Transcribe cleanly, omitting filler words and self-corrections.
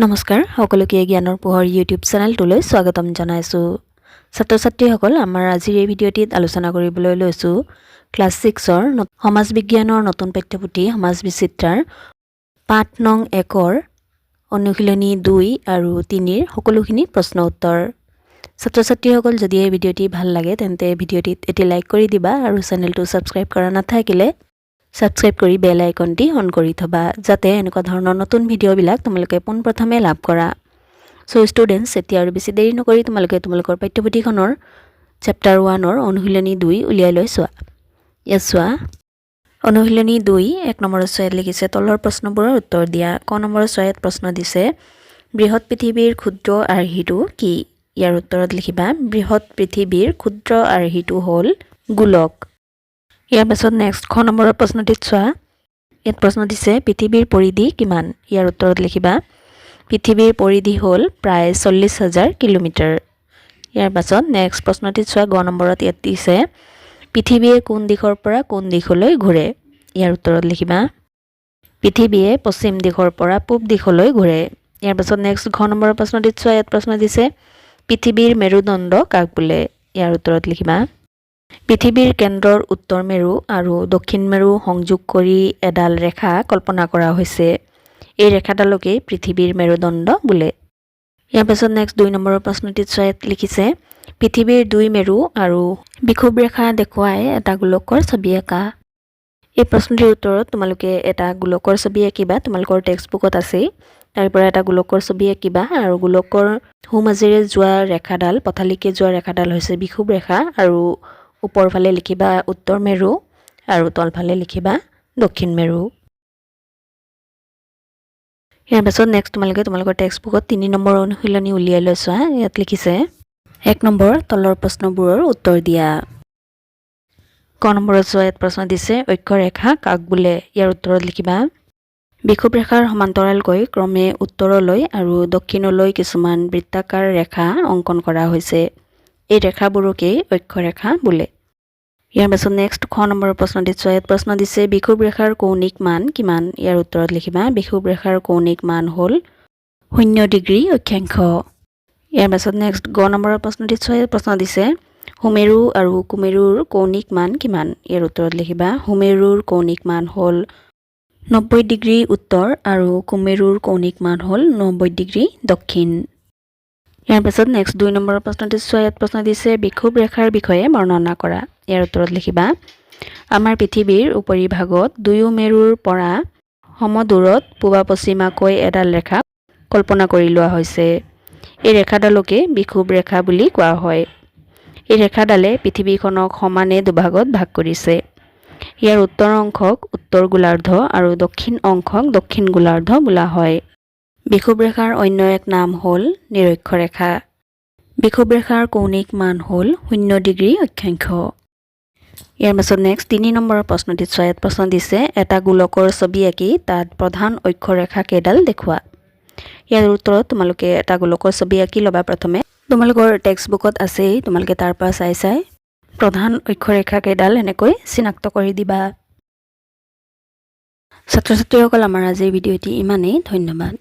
নমস্কাৰ সকলোকে জ্ঞানৰ পোহৰ ইউটিউব চেনেলটোলৈ স্বাগতম জনাইছোঁ। ছাত্ৰ ছাত্ৰীসকল আমাৰ আজিৰ এই ভিডিঅ'টিত আলোচনা কৰিবলৈ লৈছোঁ ক্লাছ 6ৰ সমাজ বিজ্ঞানৰ নতুন পাঠ্যপুথি সমাজ বিচিত্ৰাৰ পাঠ নং 1ৰ অনুশীলনী 2 আৰু 3ৰ সকলোখিনি প্ৰশ্ন উত্তৰ। ছাত্ৰ ছাত্ৰীসকল যদি এই ভিডিঅ'টি ভাল লাগে তেন্তে ভিডিঅ'টিত এটি লাইক কৰি দিবা আৰু চেনেলটো ছাবস্ক্ৰাইব কৰা নাথাকিলে সাবস্ক্ৰাইব কৰি বেল আইকনটি অন কৰি থবা যাতে এনেকুৱা ধৰণৰ নতুন ভিডিঅ'বিলাক তোমালোকে পোনপ্ৰথমে লাভ কৰা। সো ষ্টুডেন্টস এতিয়া আৰু বেছি দেৰি নকৰি তোমালোকৰ পাঠ্যপুথিখনৰ চেপ্টাৰ 1ৰ অনুশীলনী 2 উলিয়াই লৈ চোৱা। ইয়াত চোৱা অনুশীলনী 2 1 নম্বৰ ছয়ত লিখিছে তলৰ প্ৰশ্নবোৰৰ উত্তৰ দিয়া। ক নম্বৰ ছয়ত প্ৰশ্ন দিছে বৃহৎ পৃথিৱীৰ ক্ষুদ্ৰ আৰ্হিটো কি? ইয়াৰ উত্তৰত লিখিবা বৃহৎ পৃথিৱীৰ ক্ষুদ্ৰ আৰ্হিটো হ'ল গোলক। ইয়াৰ পাছত নেক্সট খ নম্বৰৰ প্ৰশ্নটিত চোৱা। ইয়াত প্ৰশ্ন দিছে পৃথিৱীৰ পৰিধি কিমান? ইয়াৰ উত্তৰত লিখিবা পৃথিৱীৰ পৰিধি হ'ল প্ৰায় 40,000 কিলোমিটাৰ। ইয়াৰ পাছত নেক্সট প্ৰশ্নটিত চোৱা গ নম্বৰত ইয়াত দিছে পৃথিৱীয়ে কোন দিশৰ পৰা কোন দিশলৈ ঘূৰে? ইয়াৰ উত্তৰত লিখিবা পৃথিৱীয়ে পশ্চিম দিশৰ পৰা পূব দিশলৈ ঘূৰে। ইয়াৰ পাছত নেক্সট ঘ নম্বৰৰ প্ৰশ্নটিত চোৱা। ইয়াত প্ৰশ্ন দিছে পৃথিৱীৰ মেৰুদণ্ড কাক বোলে? ইয়াৰ উত্তৰত লিখিবা পৃথিৱীৰ কেন্দ্ৰৰ উত্তৰ মেৰু আৰু দক্ষিণ মেৰু সংযোগ কৰি এডাল ৰেখা কল্পনা কৰা হৈছে। এই ৰেখাডালকেই পৃথিৱীৰ মেৰুদণ্ড বোলে। ইয়াৰ পাছত নেক্সট 2 নম্বৰৰ প্ৰশ্নটিত চোৱা লিখিছে পৃথিৱীৰ দুই মেৰু আৰু বিষুৱ ৰেখা দেখুৱাই এটা গোলকৰ ছবি আঁকা। এই প্ৰশ্নটিৰ উত্তৰত তোমালোকে এটা গোলকৰ ছবি আঁকিবা। তোমালোকৰ টেক্সট বুকত আছেই। তাৰ পৰা এটা গোলকৰ ছবি আঁকিবা আৰু গোলকৰ সোঁমাজেৰে যোৱা ৰেখাডাল পথালিকে যোৱা ৰেখাডাল হৈছে বিষুৱ ৰেখা আৰু ওপৰ ফালে লিখিবা উত্তৰ মেৰু আৰু তলফালে লিখিবা দক্ষিণ মেৰু। ইয়াৰ পাছত নেক্সট তোমালোকৰ টেক্সট বুকত 3 নম্বৰ অনুশীলনী উলিয়াই লৈ চোৱা। ইয়াত লিখিছে 1 নম্বৰ তলৰ প্ৰশ্নবোৰৰ উত্তৰ দিয়া। ক নম্বৰত চোৱা। ইয়াত প্ৰশ্ন দিছে অক্ষৰেখা কাক বোলে? ইয়াৰ উত্তৰত লিখিবা বিষুৱ ৰেখাৰ সমান্তৰালকৈ ক্ৰমে উত্তৰলৈ আৰু দক্ষিণলৈ কিছুমান বৃত্তাকাৰ ৰেখা অংকন কৰা হৈছে। এই ৰেখাবোৰকেই অক্ষৰেখা বোলে। ইয়াৰ পাছত নেক্সট খ নম্বৰৰ প্ৰশ্নটিত চোৱা। ইয়াত প্ৰশ্ন দিছে বিষুৱ ৰেখাৰ কৌণিক মান কিমান? ইয়াৰ উত্তৰত লিখিবা বিষুৱ ৰেখাৰ কৌণিক মান হ'ল 0 ডিগ্ৰী অক্ষাংশ। ইয়াৰ পাছত নেক্সট গ নম্বৰৰ প্ৰশ্নটিত চোৱা। ইয়াত প্ৰশ্ন দিছে সুমেৰু আৰু কুমেৰুৰ কৌণিক মান কিমান? ইয়াৰ উত্তৰত লিখিবা সুমেৰুৰ কৌণিক মান হ'ল 90 ডিগ্ৰী উত্তৰ আৰু কুমেৰুৰ কৌণিক মান হ'ল 90 ডিগ্ৰী দক্ষিণ। ইয়াৰ পাছত নেক্সট 2 নম্বৰৰ প্ৰশ্নটিত চোৱা। ইয়াত প্ৰশ্ন দিছে বিষুৱ ৰেখাৰ বিষয়ে বৰ্ণনা কৰা। ইয়াৰ উত্তৰত লিখিবা আমাৰ পৃথিৱীৰ উপৰিভাগত দুয়ো মেৰুৰ পৰা সমদূৰত পূবা পশ্চিমাকৈ এডাল ৰেখা কল্পনা কৰি লোৱা হৈছে। এই ৰেখাডালকে বিষুৱ ৰেখা বুলি কোৱা হয়। এই ৰেখাডালে পৃথিৱীখনক সমানে দুভাগত ভাগ কৰিছে। ইয়াৰ উত্তৰ অংশক উত্তৰ গোলাৰ্ধ আৰু দক্ষিণ অংশক দক্ষিণ গোলাৰ্ধ বোলা হয়। বিষুৱ ৰেখাৰ অন্য এক নাম হ'ল নিৰক্ষৰেখা। বিষুৱ ৰেখাৰ কৌণিক মান হ'ল 0 ডিগ্ৰী অক্ষাংশ। ইয়াৰ পাছত নেক্সট 3 নম্বৰৰ প্ৰশ্নটিত চোৱা। ইয়াত প্ৰশ্ন দিছে এটা গোলকৰ ছবি আঁকি তাত প্ৰধান অক্ষৰেখা কেইডাল দেখুওৱা। ইয়াৰ উত্তৰত তোমালোকে এটা গোলকৰ ছবি আঁকি ল'বা। প্ৰথমে তোমালোকৰ টেক্সট বুকত আছেই। তোমালোকে তাৰ পৰা চাই প্ৰধান অক্ষৰেখা কেইডাল এনেকৈ চিনাক্ত কৰি দিবা। ছাত্ৰ ছাত্ৰীসকল আমাৰ আজিৰ ভিডিঅ'টি ইমানেই। ধন্যবাদ।